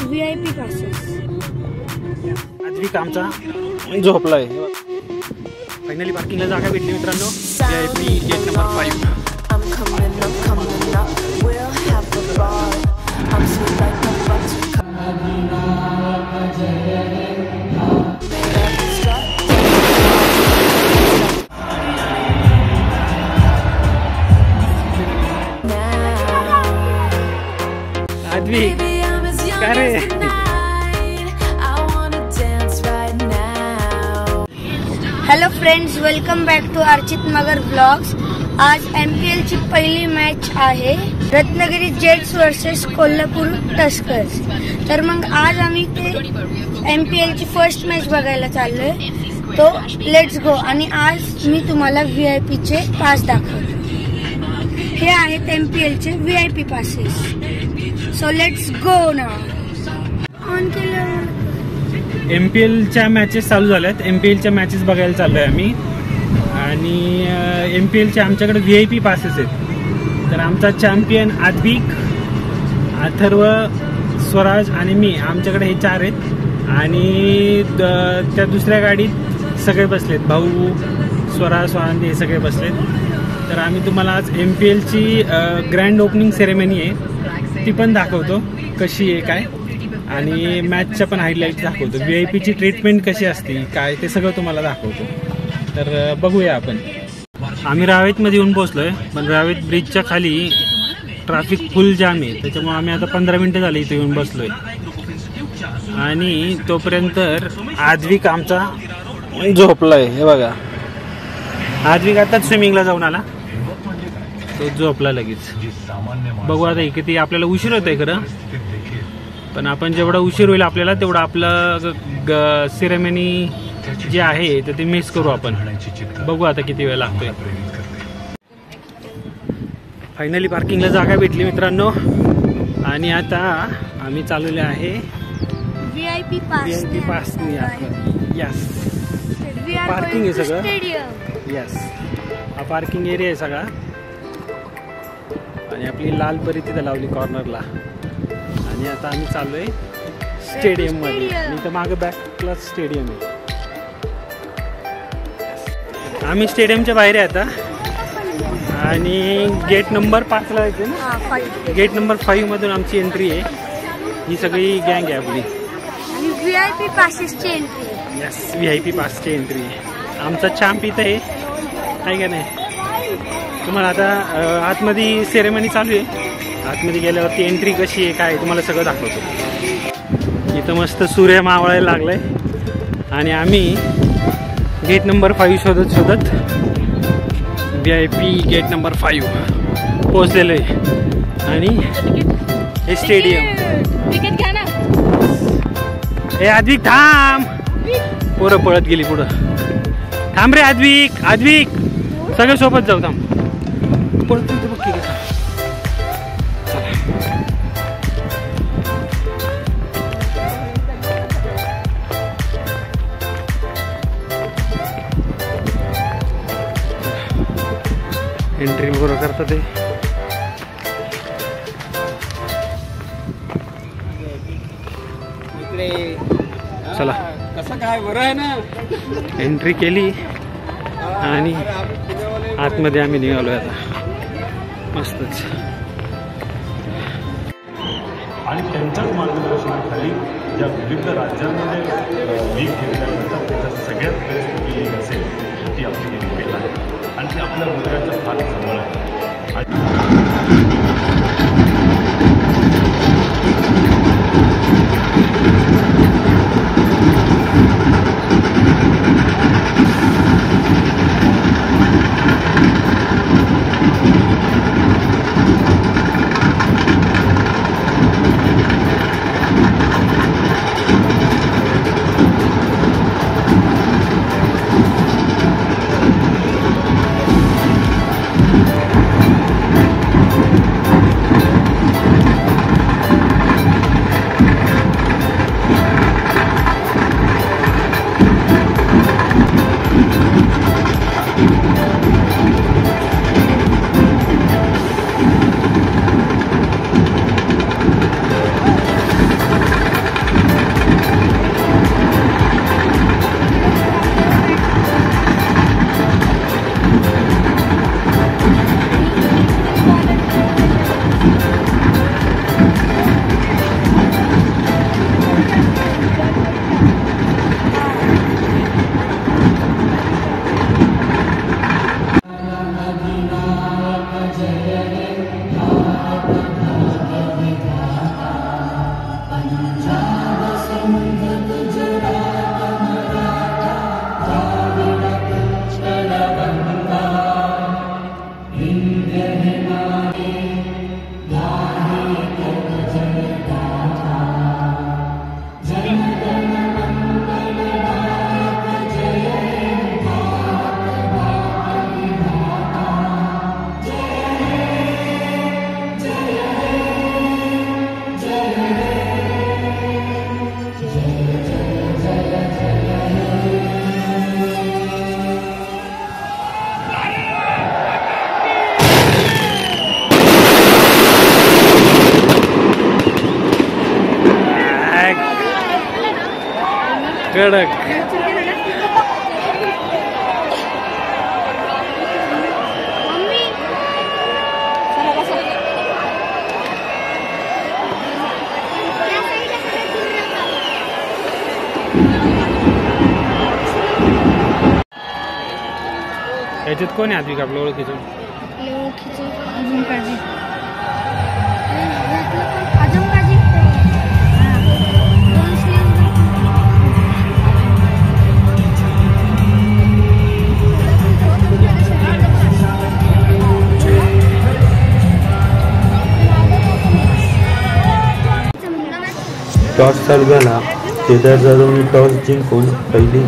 VIP passes. Advik आमचा झोपलाय. Finally पार्किंगला जागा भेटली मित्रांनो. VIP gate number 5. आद्विक काय रे? Hello friends, welcome back to Archit Magar blogs. आज MPL ची पहिली मॅच आहे, रत्नागिरी जेट्स वर्सेस कोल्हापूर टस्कर्स. तर मग आज आम्ही ते MPL ची फर्स्ट मॅच बघायला चाललोय. तो लेट्स गो. आणि आज मी तुम्हाला VIP चे पास दाखवतो. हे आहेत MPL चे VIP passes. So let's go now. On केलं. MPLच्या मॅचेस चालू झाल्यात. MPLच्या मॅचेस बघायला चाललोय आम्ही. आणि MPLचे आमच्याकडे VIP पासेस आहेत. तर आमचा चॅम्पियन आद्विक, अथर्व, स्वराज आणि मी, आमच्याकडे हे 4 आहेत. आणि त्या दुसऱ्या गाडीत सगळे बसलेत, भाऊ, स्वराज, स्वानंदी हे सगळे बसलेत. तर आम्ही तुम्हाला आज MPLची ग्रँड ओपनिंग सेरेमनी आहे, ती पण दाखवतो कशी आहे काय. आणि मॅचच्या पण हायलाईट दाखवतो. VIPची ट्रीटमेंट कशी असते काय ते सगळं तुम्हाला दाखवतो. तर बघूया आपण. आम्ही रावेतमध्ये येऊन पोहोचलोय, पण रावेत ब्रिजच्या खाली ट्रॅफिक फुल जाम आहे. त्याच्यामुळे आम्ही आता 15 मिनिटं झाली इथे येऊन बसलोय. आणि तोपर्यंत आद्विक आमचा झोपलाय. हे बघा, आद्विक आताच स्विमिंगला जाऊन आला, तो झोपला लगेच. बघू आता किती आपल्याला उशीर होतोय खरं, पण आपण जेवढा उशीर होईल आपल्याला तेवढं आपलं सेरेमनी जे आहे तर ते मिस करू आपण. बघू आता किती वेळ लागतोय. फायनली पार्किंगला जागा भेटली मित्रांनो. आणि आता आम्ही चालवले आहे VIP पास. यस, पार्किंग आहे सगळं. यस, हा पार्किंग एरिया आहे सगळा. आणि आपली लाल परी तिथे लावली कॉर्नरला. आणि आता आम्ही चाललोय स्टेडियम मध्ये. आणि इथं मागे बॅकला स्टेडियम आहे. आम्ही स्टेडियमच्या बाहेर आहे आता. आणि गेट नंबर 5 ला जायचं ना. गेट नंबर 5 मधून आमची एंट्री आहे. ही सगळी गँग आहे आपली. VIP पासेसची एंट्री. यस, VIP पासची एंट्री आहे. आमचा चॅम्प इथं आहे का नाही. तुम्हाला आता आतमध्ये सेरेमनी चालू आहे. आतमध्ये गेल्यावरती एंट्री कशी आहे काय तुम्हाला सगळं दाखवतो. इथं मस्त सूर्य मावळायला लागलाय. आणि आम्ही गेट नंबर 5 शोधत VIP गेट नंबर 5 पोहोचलेलो आहे. आणि हे स्टेडियम. हे आद्विक थांब, पोरं पळत गेली पुढं. थांब रे आद्विक, आद्विक सगळे सोबत जाऊ. थांब, पळत बघ की कसा. एंट्री बरोबर करतात ते. चला, कसं काय बरं आहे ना. एंट्री केली आणि आतमध्ये आम्ही निघालोय आता. मस्तच. आणि त्यांच्याच मार्गदर्शनाखाली ज्या विविध राज्यांमध्ये लीग घेतल्या जातात त्याच्यात सगळ्यात बेस्ट लीग असेल ती आपली MPL आहे. आणि ती आपल्या हृदयाच्या फार जवळ आहे. कडक. याच्यात कोण आहे आधी आपलं ओळखीचं? अजून काजी टॉस चालू झाला. केदार जाधवने टॉस जिंकून पहिली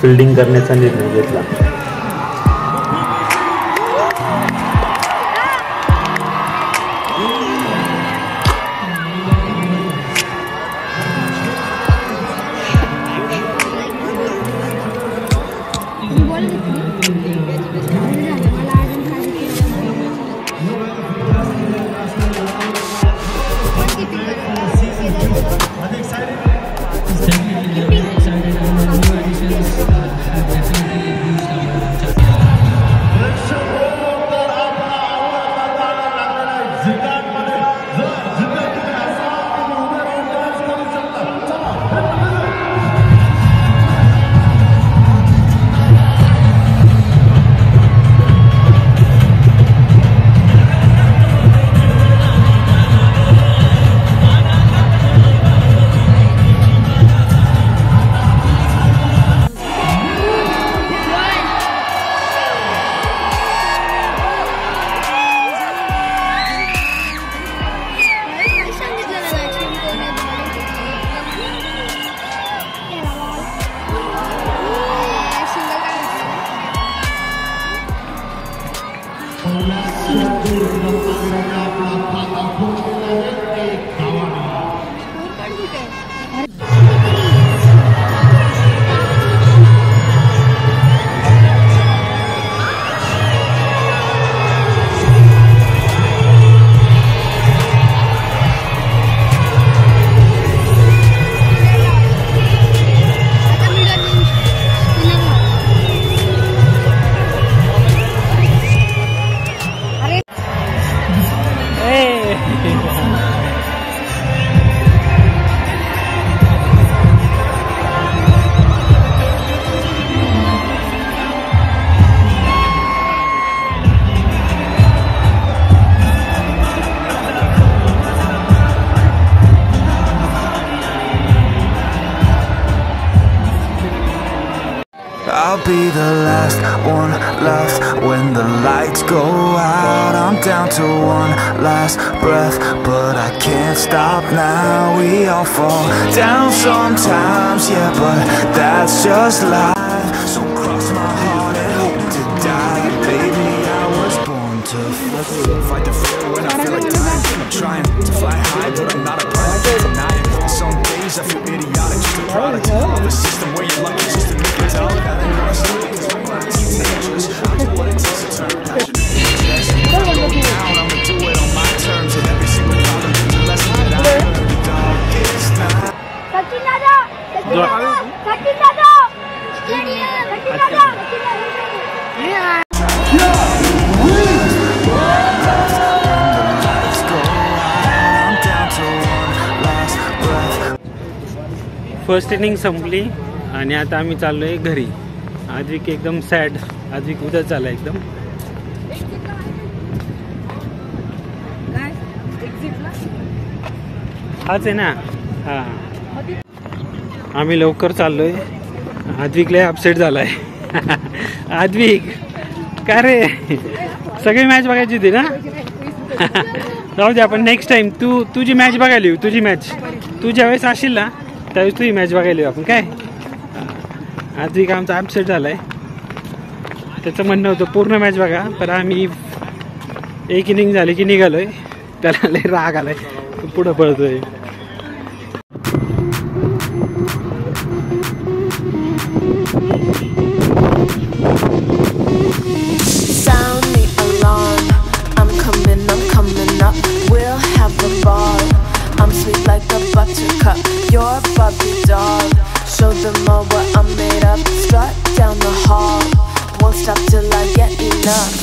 फिल्डिंग करण्याचा निर्णय घेतला. I'll be the last one left when the lights go out. I'm down to one last breath, but I can't stop now. We all fall down sometimes, yeah, but that's just life. So cross my heart and hope to die. Baby, I was born to fight the fear when I feel like dying. I'm trying to fly high, but I'm not a pilot, can't deny it. Some days I feel idiotic, just a product of the system where you're lucky just to make it out. First inning संपली आणि आता आम्ही चाललोय घरी. आद्विक एकदम sad. Advik उद्या चालला एकदम. हाच आहे ना. हा आम्ही लवकर चाललोय. आद्विक लय अपसेट झालाय. आद्विक का रे, सगळी मॅच बघायची होती ना. जाऊ दे, आपण नेक्स्ट टाइम तुझी मॅच बघायला येऊ. तुझी मॅच तू ज्यावेळेस असशील ना त्यावेळेस तुझी मॅच बघायला येऊ आपण. काय आद्विक आमचा अपसेट झालाय. त्याचं म्हणणं होतं पूर्ण मॅच बघा, पण आम्ही एक इनिंग झाली की निघालोय. त्याला लय राग आलाय, पुढं पळतोय. I'm sweet like a buttercup, you're Barbie doll. show them all what I'm made of. Strut down the hall, won't stop till I get enough.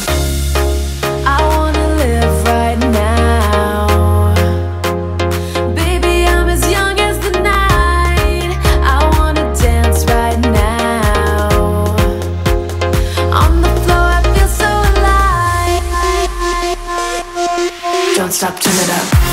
I wanna live right now. Baby, I'm as young as the night. I wanna dance right now. On the floor, I feel so alive. Don't stop, turn it up.